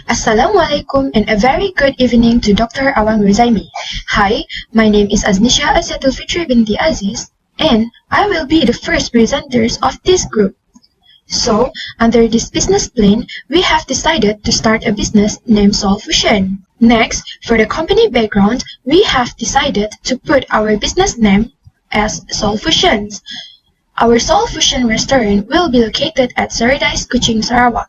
Assalamualaikum and a very good evening to Dr. Awang Rizaimi. Hi, my name is Aznisha Asetul Fitri binti Aziz and I will be the first presenters of this group. So, under this business plan, we have decided to start a business named Seoul Fusion. Next, for the company background, we have decided to put our business name as Seoul Fusions. Our Seoul Fusion restaurant will be located at Paradise Kuching, Sarawak.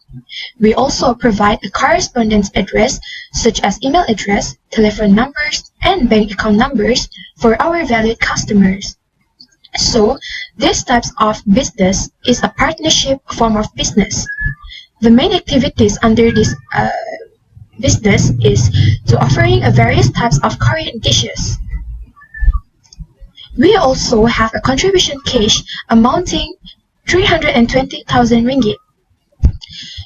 We also provide a correspondence address such as email address, telephone numbers, and bank account numbers for our valued customers. So, this type of business is a partnership form of business. The main activities under this business is to offering a various types of Korean dishes. We also have a contribution cash amounting 320,000 ringgit.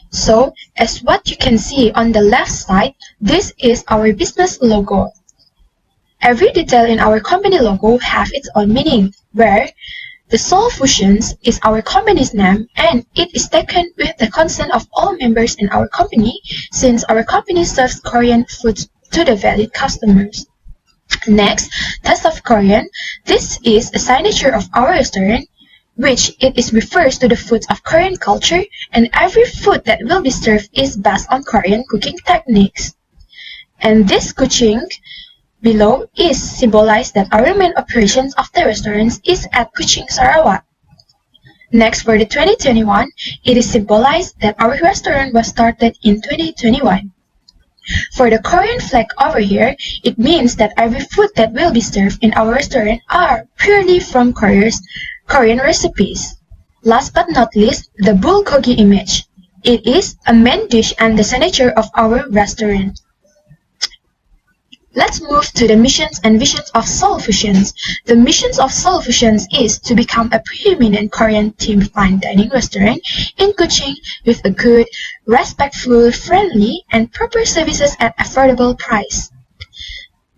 So, as what you can see on the left side, this is our business logo. Every detail in our company logo have its own meaning, where the Seoul Fusions is our company's name and it is taken with the consent of all members in our company since our company serves Korean food to the valued customers. Next, Taste of Korean. This is a signature of our restaurant, which it is refers to the foods of Korean culture, and every food that will be served is based on Korean cooking techniques. And this kuching below is symbolized that our main operations of the restaurants is at Kuching, Sarawak. Next, for the 2021, it is symbolized that our restaurant was started in 2021. For the Korean flag over here, it means that every food that will be served in our restaurant are purely from Korean recipes. Last but not least, the bulgogi image. It is a main dish and the signature of our restaurant. Let's move to the missions and visions of Seoul Fusions. The missions of Seoul Fusions is to become a preeminent Korean themed fine dining restaurant in Kuching with a good, respectful, friendly, and proper services at affordable price.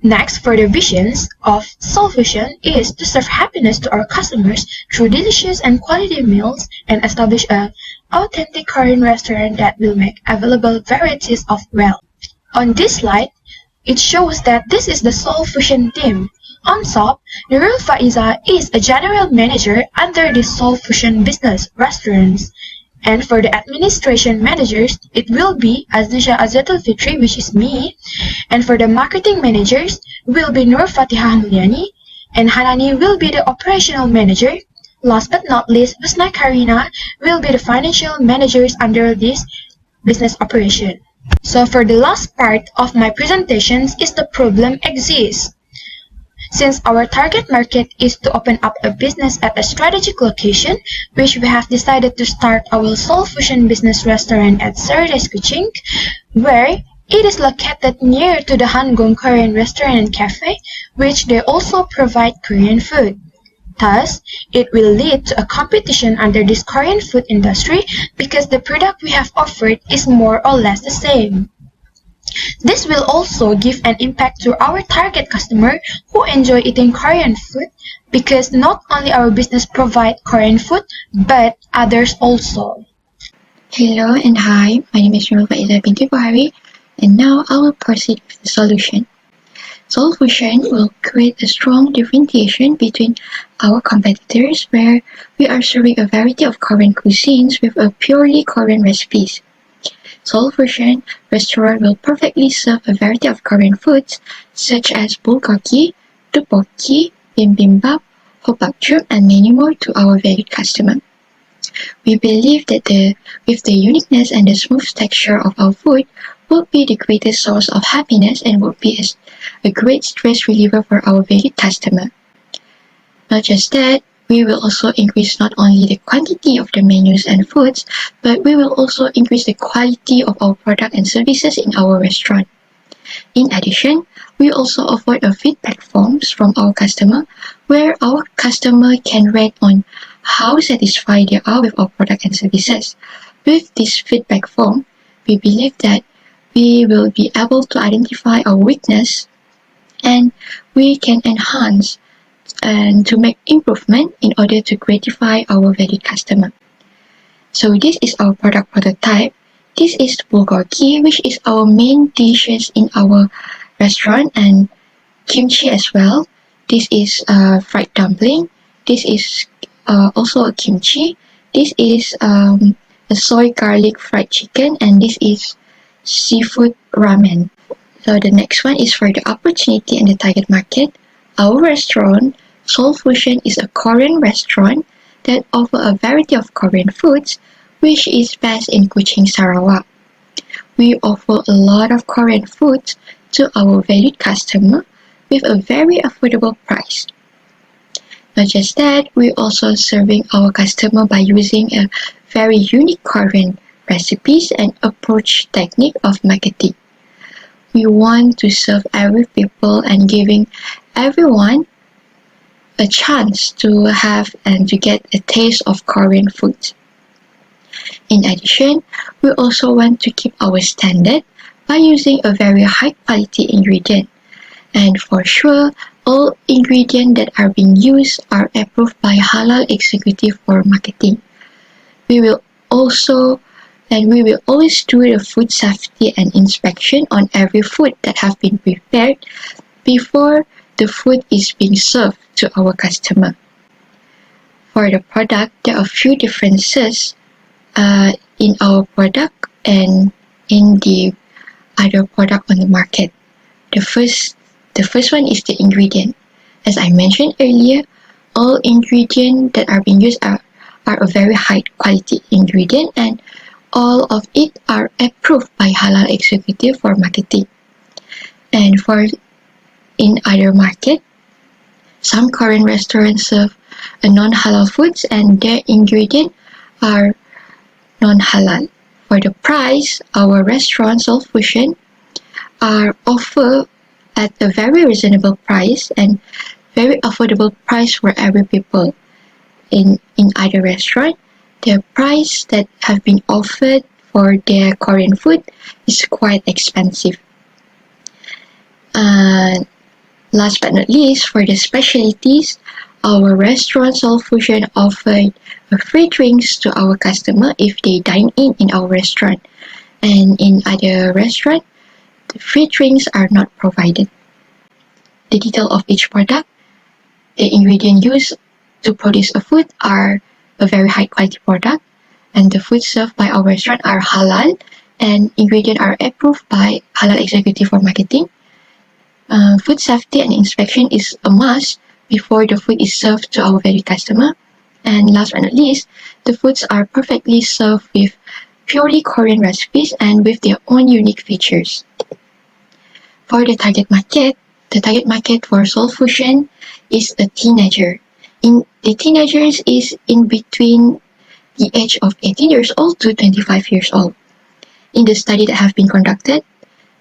Next, for the visions of Seoul Fusion is to serve happiness to our customers through delicious and quality meals and establish an authentic Korean restaurant that will make available varieties of well. On this slide, it shows that this is the Seoul Fusion team. On top, Nurul Faiza is a general manager under the Seoul Fusion business restaurants. And for the administration managers, it will be Aznisha Azetul Fitri, which is me. And for the marketing managers, will be Nur Fatihah Nuliani. And Hanani will be the operational manager. Last but not least, Husna Karina will be the financial managers under this business operation. So for the last part of my presentations is the problem exists. Since our target market is to open up a business at a strategic location, which we have decided to start our Seoul Fusion business restaurant at Paradise Kuching, where it is located near to the Hangong Korean restaurant and cafe, which they also provide Korean food. Thus, it will lead to a competition under this Korean food industry because the product we have offered is more or less the same. This will also give an impact to our target customer who enjoy eating Korean food because not only our business provide Korean food but others also. Hello and hi, my name is Nurul Faiza binti Buhari and now I will proceed with the solution. Seoul Fusion will create a strong differentiation between our competitors where we are serving a variety of Korean cuisines with a purely Korean recipes. Seoul Fusion restaurant will perfectly serve a variety of Korean foods such as bulgogi, tteokbokki, bibimbap, hobbakjum, and many more to our valued customer. We believe that with the uniqueness and the smooth texture of our food will be the greatest source of happiness and will be a great stress reliever for our valued customer. Not just that, we will also increase not only the quantity of the menus and foods, but we will also increase the quality of our product and services in our restaurant. In addition, we also offer a feedback forms from our customer where our customer can rate on how satisfied they are with our product and services. With this feedback form, we believe that we will be able to identify our weakness and we can enhance and to make improvement in order to gratify our valued customer. So this is our product prototype This is bulgogi, which is our main dishes in our restaurant, and kimchi as well. This is fried dumpling. This is also a kimchi. This is a soy garlic fried chicken, and this is seafood ramen. So the next one is for the opportunity and the target market. Our restaurant, Seoul Fusion, is a Korean restaurant that offer a variety of Korean foods, which is based in Kuching, Sarawak. We offer a lot of Korean foods to our valued customer with a very affordable price. Not just that, we also serving our customer by using a very unique Korean recipes and approach technique of marketing. We want to serve every people and giving everyone a chance to have and to get a taste of Korean food. In addition, we also want to keep our standard by using a very high quality ingredient. And for sure, all ingredients that are being used are approved by Halal Executive for Marketing. We will always do the food safety and inspection on every food that have been prepared before the food is being served to our customer. For the product, there are a few differences in our product and in the other product on the market. The first one is the ingredient. As I mentioned earlier, all ingredients that are being used are a very high quality ingredient, and all of it are approved by Halal Executive for Marketing. And for in other market, some Korean restaurants serve a non-halal foods and their ingredients are non-halal. For the price, our restaurant Seoul Fusion are offered at a very reasonable price and very affordable price for every people. In other restaurant, the price that have been offered for their Korean food is quite expensive. Last but not least, for the specialties, our restaurant Seoul Fusion offered free drinks to our customer if they dine in our restaurant. And in other restaurant, the free drinks are not provided. The detail of each product, the ingredient used to produce a food are a very high quality product, and the food served by our restaurant are halal and ingredients are approved by Halal Executive for Marketing. Food safety and inspection is a must before the food is served to our valued customer. And last but not least, the foods are perfectly served with purely Korean recipes and with their own unique features. For the target market for Seoul Fusion is a teenager. The teenagers is in between the age of 18 years old to 25 years old. In the study that have been conducted,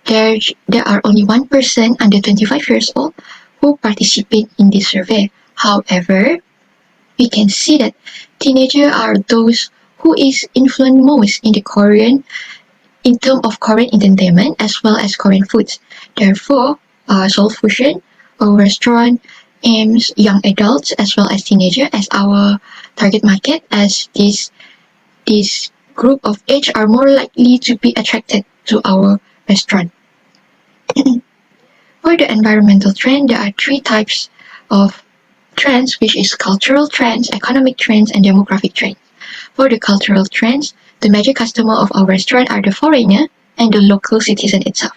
there are only 1% under 25 years old who participate in this survey. However, we can see that teenagers are those who is influenced most in terms of Korean entertainment as well as Korean foods. Therefore, Seoul Fusion, our restaurant, aims young adults as well as teenagers as our target market, as this group of age are more likely to be attracted to our restaurant. For the environmental trend, there are three types of trends, which is cultural trends, economic trends, and demographic trends. For the cultural trends, the major customer of our restaurant are the foreigner and the local citizen itself.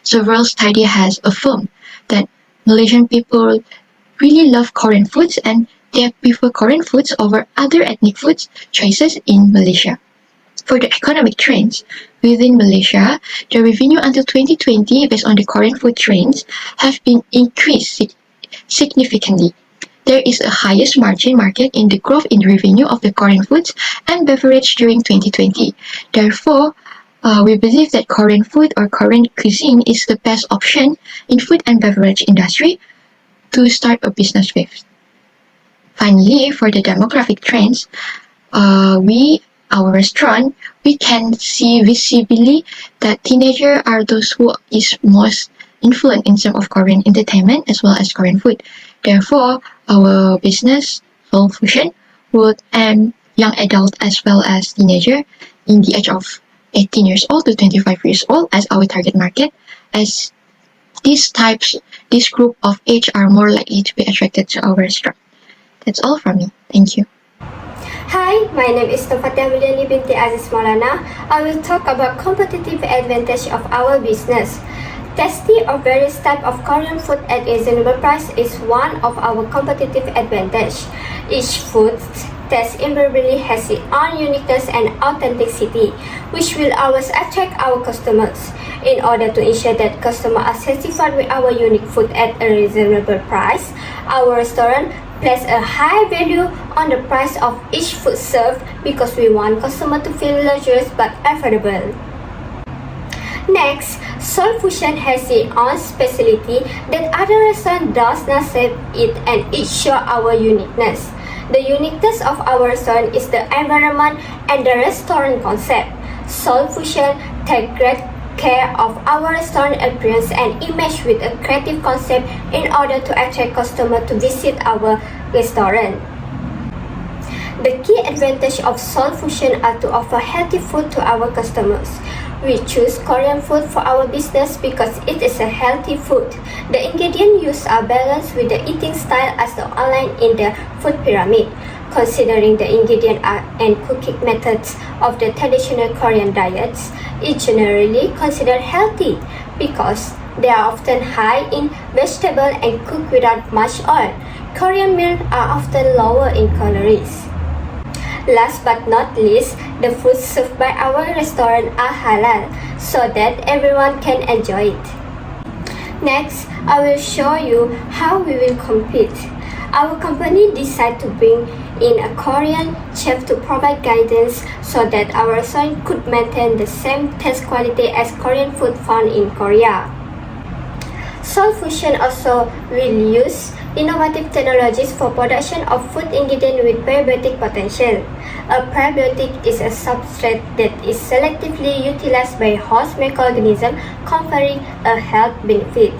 Several studies has affirmed that Malaysian people really love Korean foods and they prefer Korean foods over other ethnic foods choices in Malaysia. For the economic trends, within Malaysia, the revenue until 2020 based on the Korean food trends have been increased significantly. There is a highest margin market in the growth in revenue of the Korean foods and beverage during 2020. Therefore, we believe that Korean food or Korean cuisine is the best option in food and beverage industry to start a business with. Finally, for the demographic trends, our restaurant, we can see visibly that teenagers are those who is most influenced in terms of Korean entertainment as well as Korean food. Therefore, our business, Seoul Fusion, would aim young adult as well as teenager in the age of 18 years old to 25 years old as our target market, as this group of age are more likely to be attracted to our restaurant. That's all from me. Thank you. Hi, my name is Nofatia Mulyani binti Aziz Maulana. I will talk about competitive advantage of our business. Tasty of various type of Korean food at reasonable price is one of our competitive advantage. Each food taste invariably has its own uniqueness and authenticity, which will always attract our customers. In order to ensure that customers are satisfied with our unique food at a reasonable price, our restaurant place a high value on the price of each food served because we want customers to feel luxurious but affordable. Next, Seoul Fusion has its own specialty that other restaurants does not have it, and it shows our uniqueness. The uniqueness of our restaurant is the environment and the restaurant concept. Seoul Fusion takes great care of our restaurant appearance and image with a creative concept in order to attract customers to visit our restaurant. The key advantage of Seoul Fusion are to offer healthy food to our customers. We choose Korean food for our business because it is a healthy food. The ingredients used are balanced with the eating style as outlined in the food pyramid. Considering the ingredient and cooking methods of the traditional Korean diets, is generally considered healthy because they are often high in vegetable and cooked without much oil. Korean meals are often lower in calories. Last but not least, the food served by our restaurant are halal, so that everyone can enjoy it. Next, I will show you how we will compete. Our company decided to bring in a Korean chef to provide guidance so that our restaurant could maintain the same taste quality as Korean food found in Korea. Seoul Fusion also will use innovative technologies for production of food ingredients with prebiotic potential. A prebiotic is a substrate that is selectively utilized by host microorganisms, conferring a health benefit.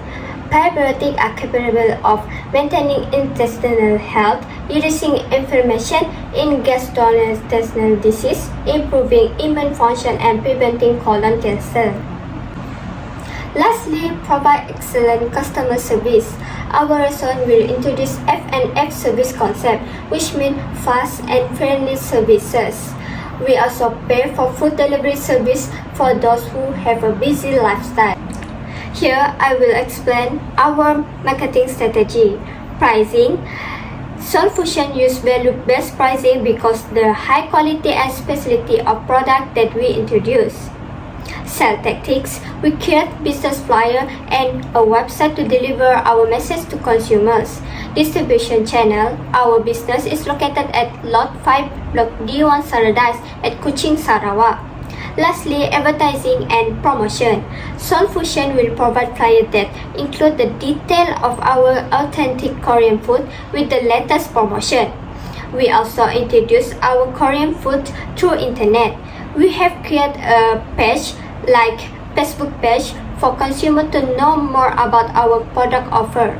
Prebiotics are capable of maintaining intestinal health, reducing inflammation in gastrointestinal disease, improving immune function, and preventing colon cancer. Lastly, provide excellent customer service. Our restaurant will introduce F&F service concept, which means fast and friendly services. We also pay for food delivery service for those who have a busy lifestyle. Here, I will explain our marketing strategy. Pricing. Seoul Fusion use value-based pricing because the high quality and specialty of product that we introduce. Sales tactics. We create business flyer and a website to deliver our message to consumers. Distribution channel. Our business is located at Lot 5, Block D1 Saradise at Kuching, Sarawak. Lastly, advertising and promotion. Seoul Fusion will provide flyers that include the detail of our authentic Korean food with the latest promotion. We also introduce our Korean food through internet. We have created a page like Facebook page for consumers to know more about our product offer.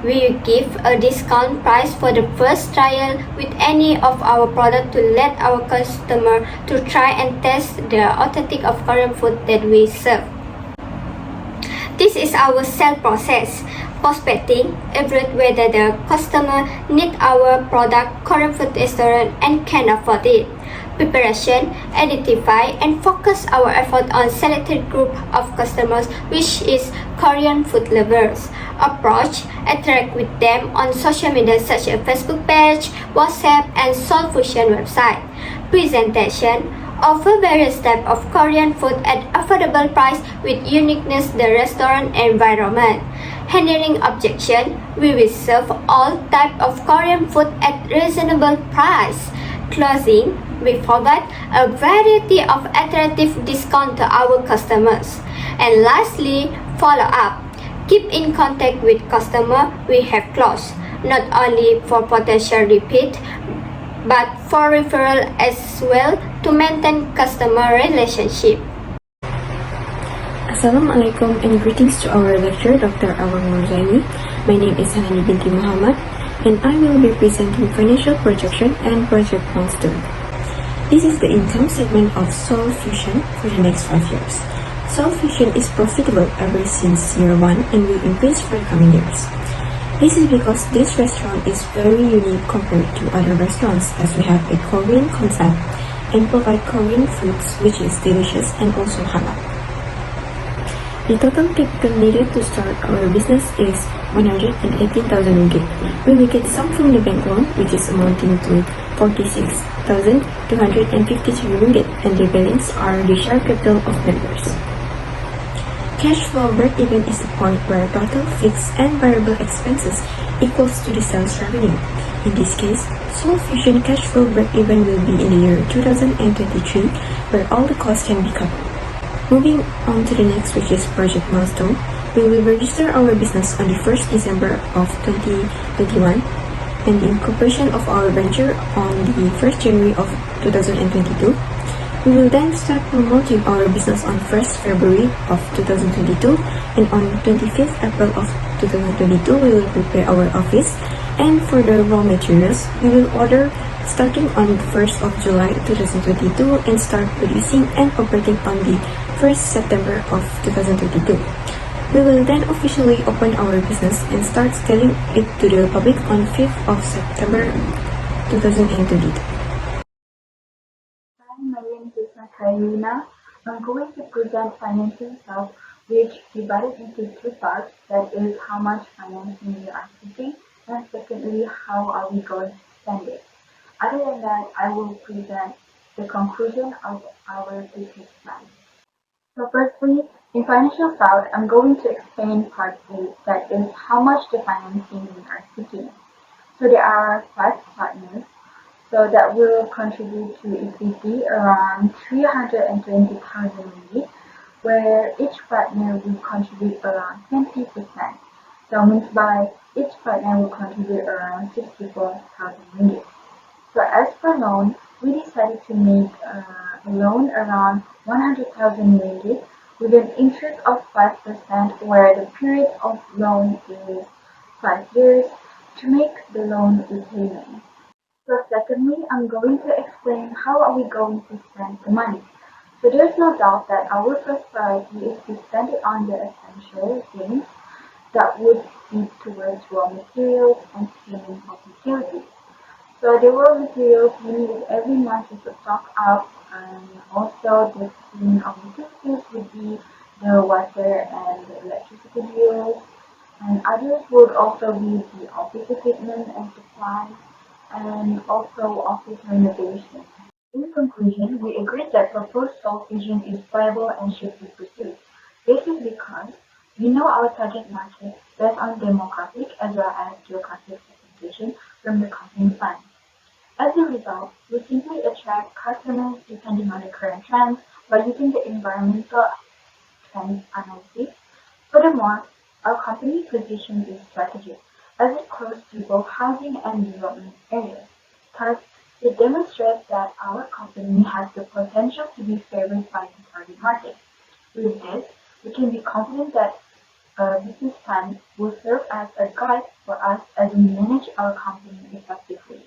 We give a discount price for the first trial with any of our product to let our customer to try and test the authentic of Korean food that we serve. This is our sales process. Prospecting, evaluate whether the customer need our product, Korean food restaurant, and can afford it. Preparation, identify and focus our effort on selected group of customers, which is Korean food lovers. Approach, interact with them on social media such as Facebook page, WhatsApp, and Seoul Fusion website. Presentation, offer various types of Korean food at affordable price with uniqueness the restaurant environment. Handling objection, we will serve all types of Korean food at reasonable price. Closing, we provide a variety of attractive discounts to our customers. And lastly, follow up. Keep in contact with customers we have closed, not only for potential repeat, but for referral as well to maintain customer relationship. Assalamualaikum and greetings to our lecturer, Dr. Awang Murzani. My name is Hani binti Muhammad and I will be presenting financial projection and project milestone. This is the income statement of Seoul Fusion for the next 5 years. Seoul Fusion is profitable ever since year 1 and will increase for the coming years. This is because this restaurant is very unique compared to other restaurants, as we have a Korean concept and provide Korean foods which is delicious and also halal. The total capital needed to start our business is 118,000 ringgit. We will get some from the bank loan, which is amounting to 46,253 ringgit, and the balance are the share capital of members. Cash flow break-even is the point where total fixed and variable expenses equals to the sales revenue. In this case, Seoul Fusion cash flow break-even will be in the year 2023, where all the costs can be covered. Moving on to the next, which is project milestone, we will register our business on the 1st December of 2021 and the incorporation of our venture on the 1st January of 2022. We will then start promoting our business on 1st February of 2022, and on 25th April of 2022 we will prepare our office, and for the raw materials we will order starting on 1st of July 2022 and start producing and operating on the 1st September of 2022. We will then officially open our business and start selling it to the public on 5th of September 2022. Hi, my name is Karina. I'm going to present financing results, which divided into two parts. That is how much financing we are seeking, and secondly, how are we going to spend it. Other than that, I will present the conclusion of our business plan. So firstly, in financial side, I'm going to explain part A, that is how much the financing we are seeking. So there are 5 partners, so that will contribute to equity around 320,000 ringgit, where each partner will contribute around 20%. So means by each partner will contribute around 64,000 ringgit. So as per loan, we decided to make a loan around 100,000 ringgit with an interest of 5%, where the period of loan is 5 years to make the loan repayment. So secondly, I'm going to explain how are we going to spend the money. So there's no doubt that our first priority is to spend it on the essential things that would be towards raw materials and payment of utilities. So the raw materials we need every month is to stock up, and also the payment of utilities would be the water and the electricity bills, and others would also be the office equipment and supplies, and also office renovation. In conclusion, we agree that proposed Seoul Fusion is viable and should be pursued. This is because we know our target market based on demographic as well as geographic segmentation from the company plan. As a result, we simply attract customers depending on the current trends by using the environmental trends analysis. Furthermore, our company position is strategic, as it close to both housing and development areas. Thus, it demonstrates that our company has the potential to be favored by the target market. With this, we can be confident that our business plan will serve as a guide for us as we manage our company effectively.